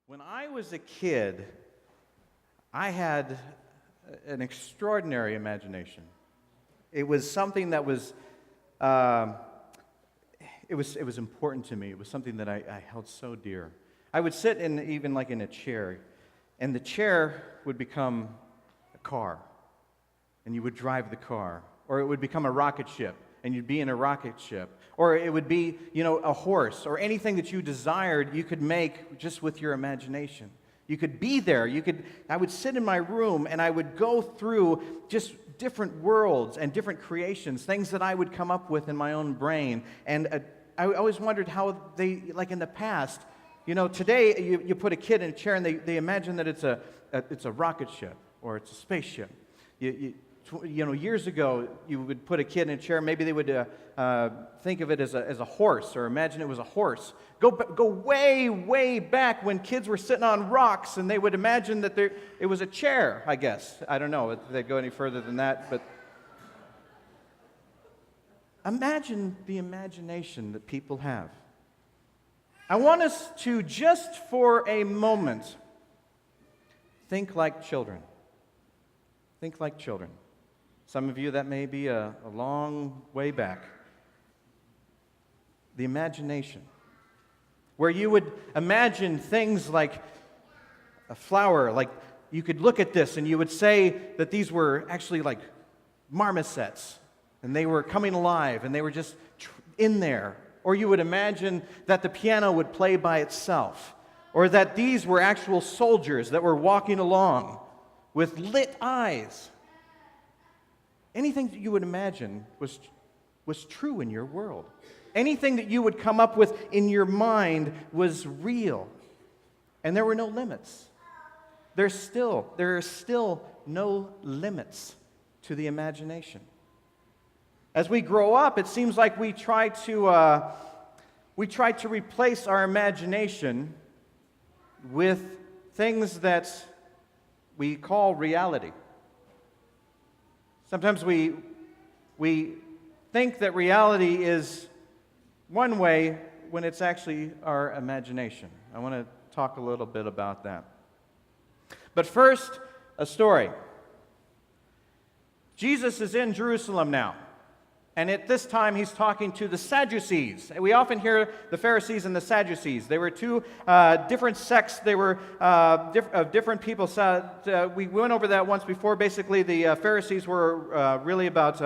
When I was a kid, I had an extraordinary imagination. It was something that was, it was important to me. It was something that I held so dear. I would sit even in a chair, and the chair would become a car, and you would drive the car, or it would become a rocket ship, and you'd be in a rocket ship, or it would be, a horse, or anything that you desired, you could make just with your imagination. You could be there. I would sit in my room, and I would go through just different worlds and different creations, things that I would come up with in my own brain. And I always wondered how they, like in the past, today you put a kid in a chair, and they imagine that it's a rocket ship or it's a spaceship. Years ago, you would put a kid in a chair. Maybe they would think of it as a horse, or imagine it was a horse. Go way, way back when kids were sitting on rocks, and they would imagine that it was a chair, I guess. I don't know if they'd go any further than that, but imagine the imagination that people have. I want us to, just for a moment, think like children. Think like children. Some of you, that may be a long way back. The imagination, where you would imagine things like a flower, like you could look at this and you would say that these were actually like marmosets, and they were coming alive, and they were just in there. Or you would imagine that the piano would play by itself, or that these were actual soldiers that were walking along with lit eyes. Anything that you would imagine was true in your world. Anything that you would come up with in your mind was real. And there were no limits. There are still no limits to the imagination. As we grow up, it seems like we try to replace our imagination with things that we call reality. Sometimes we think that reality is one way when it's actually our imagination. I want to talk a little bit about that. But first, a story. Jesus is in Jerusalem now. And at this time, he's talking to the Sadducees. We often hear the Pharisees and the Sadducees. They were two different sects. They were of different people. We went over that once before. Basically, the Pharisees were really about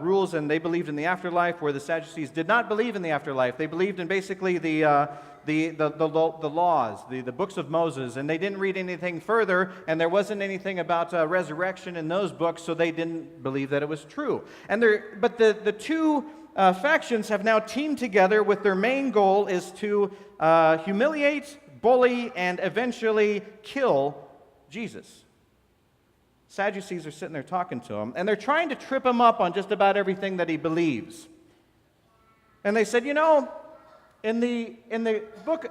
rules, and they believed in the afterlife, where the Sadducees did not believe in the afterlife. They believed in basically the laws, the books of Moses, and they didn't read anything further, and there wasn't anything about resurrection in those books, so they didn't believe that it was true. But the two factions have now teamed together with their main goal is to humiliate, bully, and eventually kill Jesus. Sadducees are sitting there talking to him, and they're trying to trip him up on just about everything that he believes. And they said, in the book,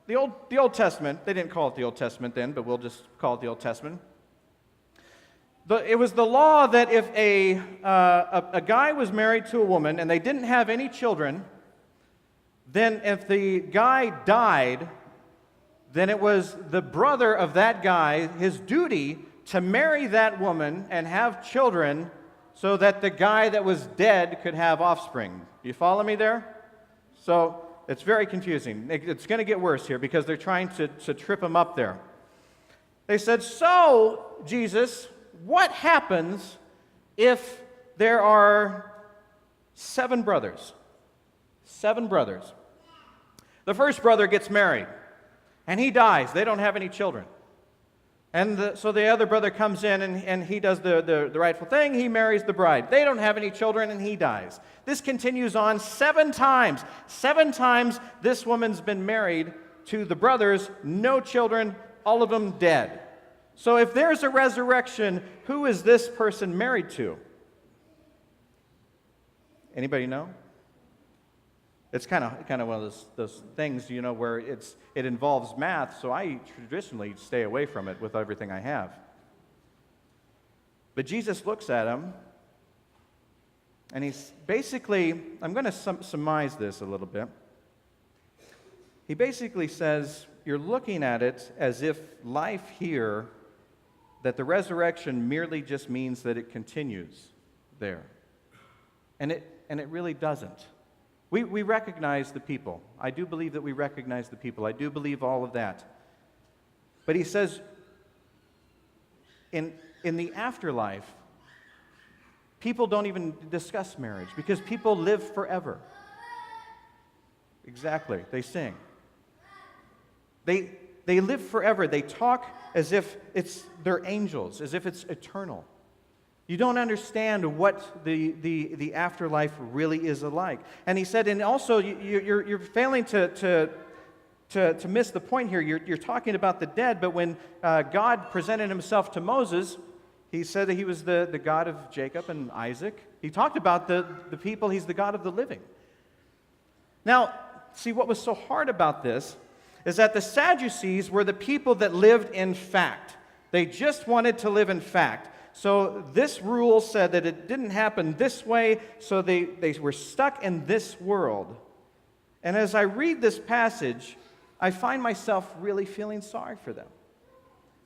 the Old Testament, they didn't call it the Old Testament then, but we'll just call it the Old Testament. It was the law that if a guy was married to a woman and they didn't have any children, then if the guy died, then it was the brother of that guy, his duty to marry that woman and have children so that the guy that was dead could have offspring. You follow me there? So it's very confusing. It's going to get worse here because they're trying to trip him up there. They said, "So, Jesus, what happens if there are 7 brothers? 7 brothers. The first brother gets married, and he dies. They don't have any children. And so the other brother comes in, and he does the rightful thing. He marries the bride. They don't have any children, and he dies. This continues on 7 times. 7 times this woman's been married to the brothers, no children, all of them dead. So if there's a resurrection, who is this person married to?" Anybody know? It's kind of one of those things, where it involves math, so I traditionally stay away from it with everything I have. But Jesus looks at him, and he's basically, I'm going to surmise this a little bit. He basically says, you're looking at it as if life here, that the resurrection merely just means that it continues there. And it really doesn't. We recognize the people. I do believe that we recognize the people. I do believe all of that. But he says, in the afterlife, people don't even discuss marriage because people live forever. Exactly. They sing. They live forever. They talk as if they're angels, as if it's eternal. You don't understand what the afterlife really is like. And he said, and also you're failing to miss the point here. You're talking about the dead, but when God presented himself to Moses, he said that he was the God of Jacob and Isaac. He talked about the people. He's the God of the living. Now, see, what was so hard about this is that the Sadducees were the people that lived in fact. They just wanted to live in fact. So this rule said that it didn't happen this way, so they were stuck in this world. And as I read this passage, I find myself really feeling sorry for them.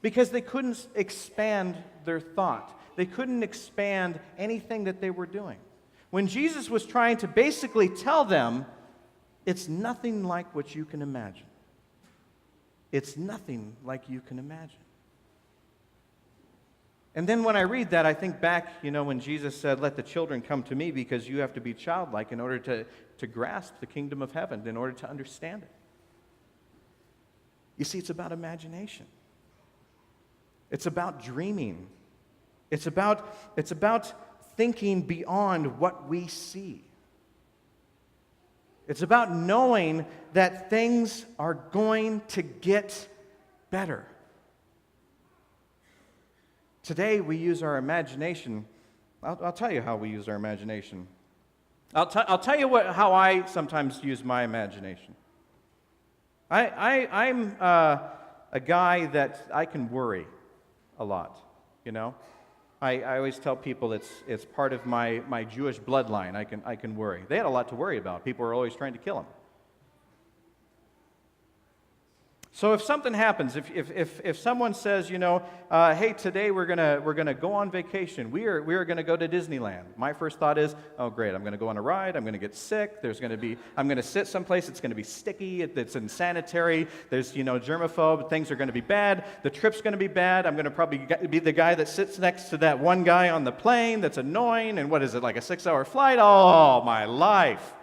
Because they couldn't expand their thought. They couldn't expand anything that they were doing. When Jesus was trying to basically tell them, it's nothing like what you can imagine. It's nothing like you can imagine. And then when I read that, I think back, when Jesus said, let the children come to me, because you have to be childlike in order to grasp the kingdom of heaven, in order to understand it. You see, it's about imagination. It's about dreaming. It's about thinking beyond what we see. It's about knowing that things are going to get better. Today we use our imagination. I'll tell you how we use our imagination. I'll tell you how I sometimes use my imagination. I'm a guy that I can worry a lot, I always tell people it's part of my Jewish bloodline. I can worry. They had a lot to worry about. People were always trying to kill them. So if something happens, if someone says, hey, today we're gonna go on vacation. We are gonna go to Disneyland. My first thought is, oh great, I'm gonna go on a ride. I'm gonna get sick. I'm gonna sit someplace. It's gonna be sticky. It's insanitary. There's germaphobe. Things are gonna be bad. The trip's gonna be bad. I'm gonna probably be the guy that sits next to that one guy on the plane that's annoying. And what is it, like a 6-hour flight? Oh, my life.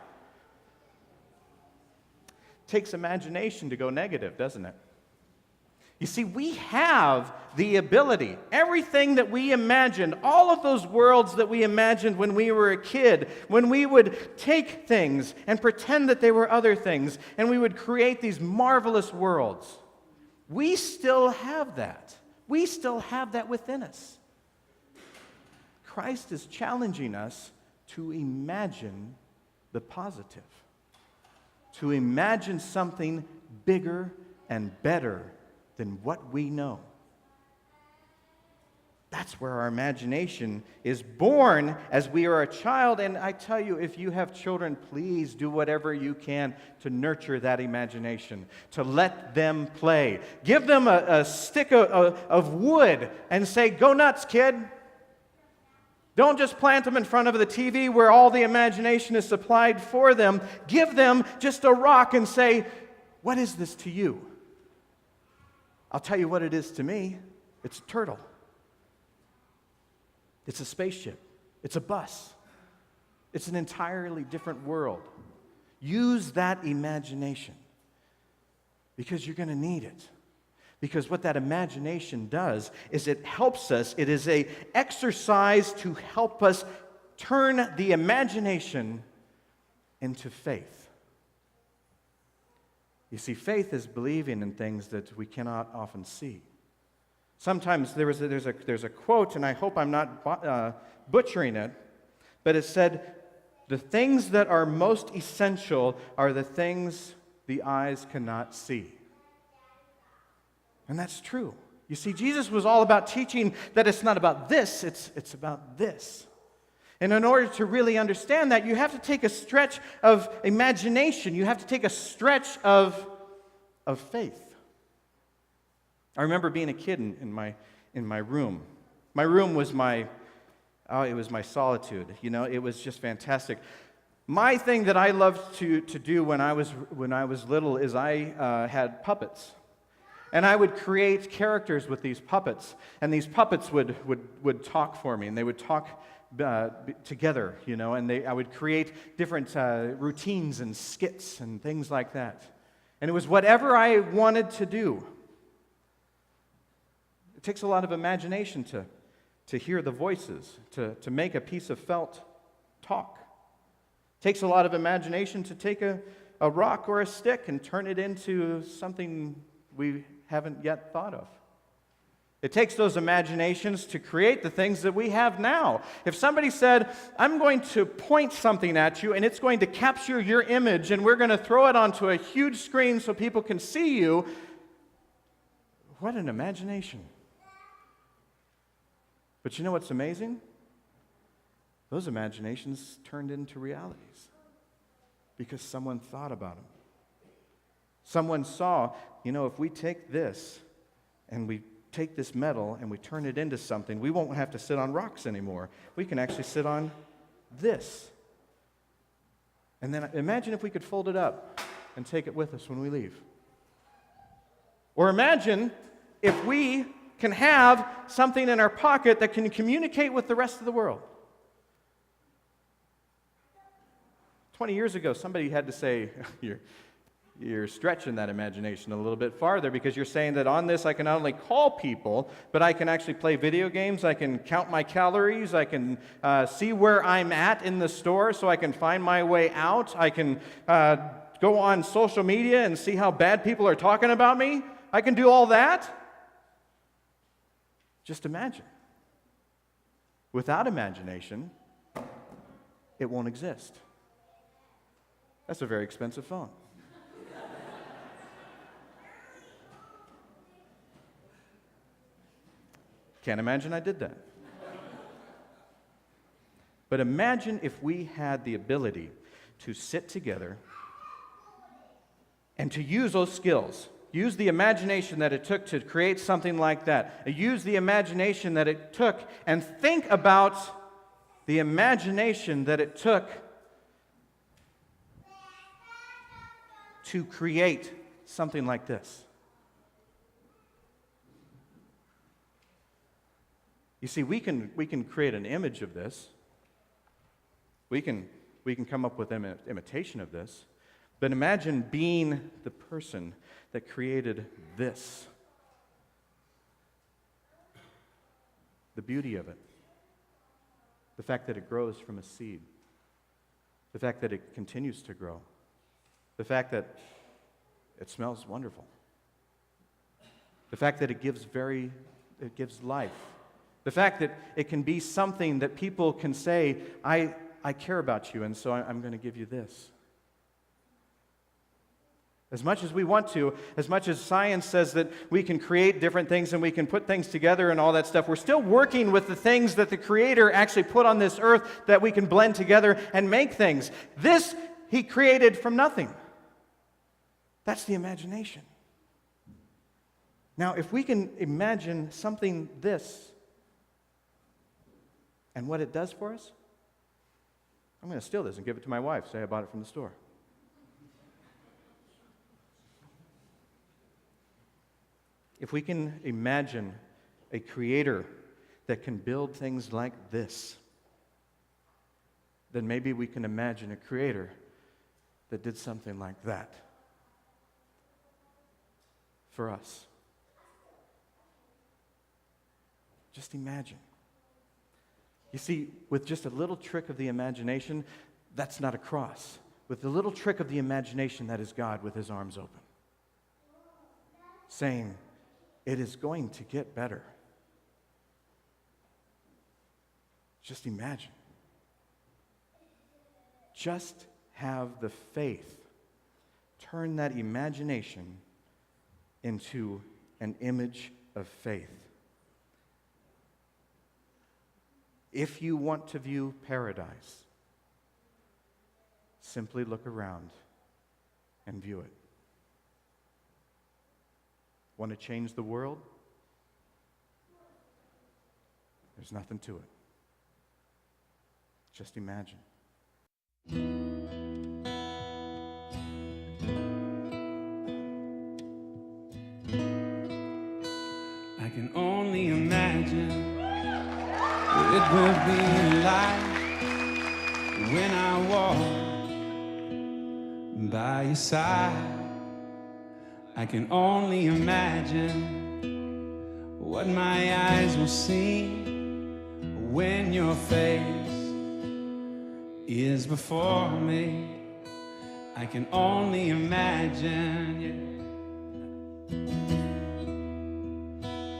Takes imagination to go negative, doesn't it? You see, we have the ability, everything that we imagined, all of those worlds that we imagined when we were a kid, when we would take things and pretend that they were other things, and we would create these marvelous worlds. We still have that. We still have that within us. Christ is challenging us to imagine the positive. To imagine something bigger and better than what we know. That's where our imagination is born as we are a child. And I tell you, if you have children, please do whatever you can to nurture that imagination, to let them play. Give them a stick of wood and say, go nuts, kid. Don't just plant them in front of the TV where all the imagination is supplied for them. Give them just a rock and say, what is this to you? I'll tell you what it is to me. It's a turtle. It's a spaceship. It's a bus. It's an entirely different world. Use that imagination because you're going to need it. Because what that imagination does is it helps us. It is an exercise to help us turn the imagination into faith. You see, faith is believing in things that we cannot often see. Sometimes there's a quote, and I hope I'm not butchering it, but it said, the things that are most essential are the things the eyes cannot see. And that's true. You see, Jesus was all about teaching that it's not about this, it's about this. And in order to really understand that, you have to take a stretch of imagination. You have to take a stretch of faith. I remember being a kid in my room. My room was it was my solitude. It was just fantastic. My thing that I loved to do when I was little is I had puppets. And I would create characters with these puppets. And these puppets would talk for me, and they would talk together, and I would create different routines and skits and things like that. And it was whatever I wanted to do. It takes a lot of imagination to hear the voices, to make a piece of felt talk. It takes a lot of imagination to take a rock or a stick and turn it into something we haven't yet thought of. It takes those imaginations to create the things that we have now. If somebody said, I'm going to point something at you and it's going to capture your image and we're going to throw it onto a huge screen so people can see you, what an imagination. But you know what's amazing? Those imaginations turned into realities because someone thought about them. Someone saw, if we take this and we take this metal and we turn it into something, we won't have to sit on rocks anymore. We can actually sit on this. And then imagine if we could fold it up and take it with us when we leave. Or imagine if we can have something in our pocket that can communicate with the rest of the world. 20 years ago, somebody had to say, you're stretching that imagination a little bit farther, because you're saying that on this I can not only call people, but I can actually play video games, I can count my calories, I can see where I'm at in the store so I can find my way out, I can go on social media and see how bad people are talking about me. I can do all that. Just imagine. Without imagination, it won't exist. That's a very expensive phone. Can't imagine I did that. But imagine if we had the ability to sit together and to use those skills, use the imagination that it took to create something like that, use the imagination that it took, and think about the imagination that it took to create something like this. You see, we can create an image of this. We can come up with an imitation of this. But imagine being the person that created this. The beauty of it. The fact that it grows from a seed. The fact that it continues to grow. The fact that it smells wonderful. The fact that it gives life. The fact that it can be something that people can say, I care about you, and so I'm going to give you this. As much as we want to, as much as science says that we can create different things and we can put things together and all that stuff, we're still working with the things that the Creator actually put on this earth that we can blend together and make things. This He created from nothing. That's the imagination. Now, if we can imagine something this and what it does for us, I'm going to steal this and give it to my wife, say I bought it from the store. If we can imagine a creator that can build things like this, then maybe we can imagine a creator that did something like that for us. Just imagine. You see, with just a little trick of the imagination, that's not a cross. With the little trick of the imagination, that is God with His arms open, saying, it is going to get better. Just imagine. Just have the faith. Turn that imagination into an image of faith. If you want to view paradise, simply look around and view it. Want to change the world? There's nothing to it. Just imagine. I can only imagine what it will be like when I walk by your side. I can only imagine what my eyes will see when your face is before me. I can only imagine, yeah.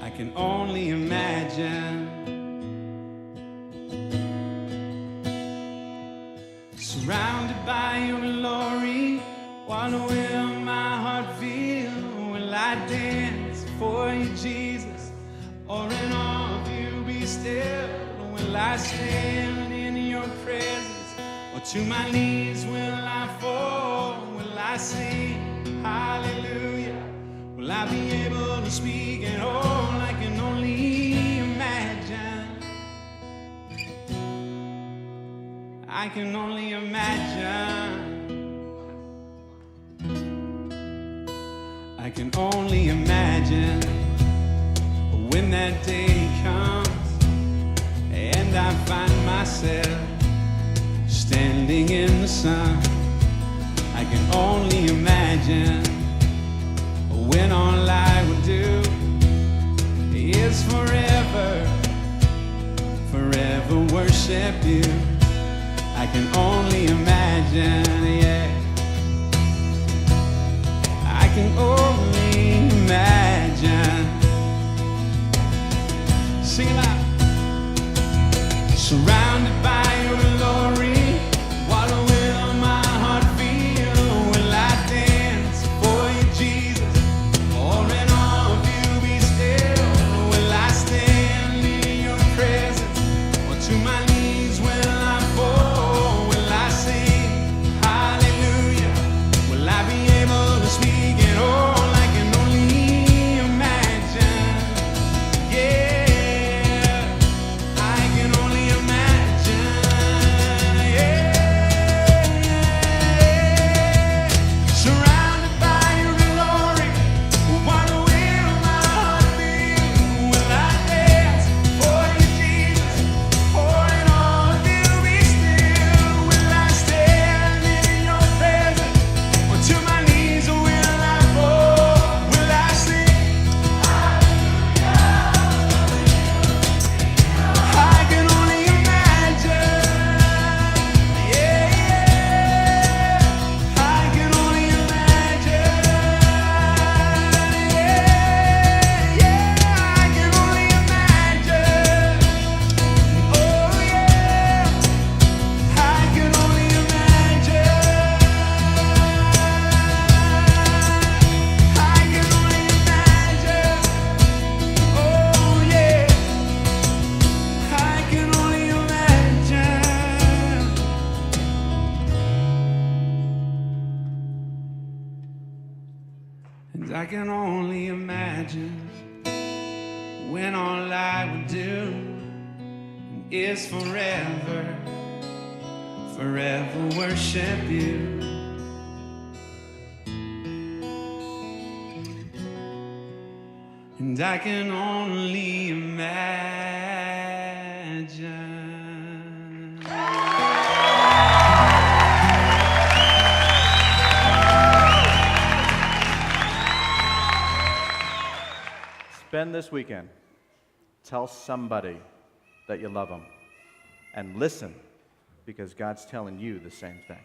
I can only imagine. Surrounded by your glory, what will my heart feel? Will I dance for you, Jesus? Or in all of you be still? Will I stand in your presence? Or to my knees will I fall? Will I sing hallelujah? Will I be able to speak at all? I can only imagine. I can only imagine. I can only imagine when that day comes and I find myself standing in the sun. I can only imagine when all I would do is forever, forever worship you. I can only imagine, yeah. I can only imagine. Sing it loud. Surrounded by your glory, what will my heart feel? Will I dance for you, Jesus? Or in all of you be still? Will I stand in your presence? Or to my knees will I fall? Will I sing hallelujah? Will I be able to speak at all? I can only imagine. Yeah, I can only imagine. Yeah, surrounded by your glory, what will my heart feel? Will I dance for you, Jesus? Or in all of you be still? Will I stand in your presence? Or to my knees will I fall? Will I sing I can only imagine. Yeah, I can only imagine. Yeah, I can only imagine. Oh yeah, I can only imagine. I can only imagine. Oh yeah, I can only imagine. And I can only imagine when all I would do is forever, forever worship you. And I can only imagine. Spend this weekend. Tell somebody that you love them. And listen, because God's telling you the same thing.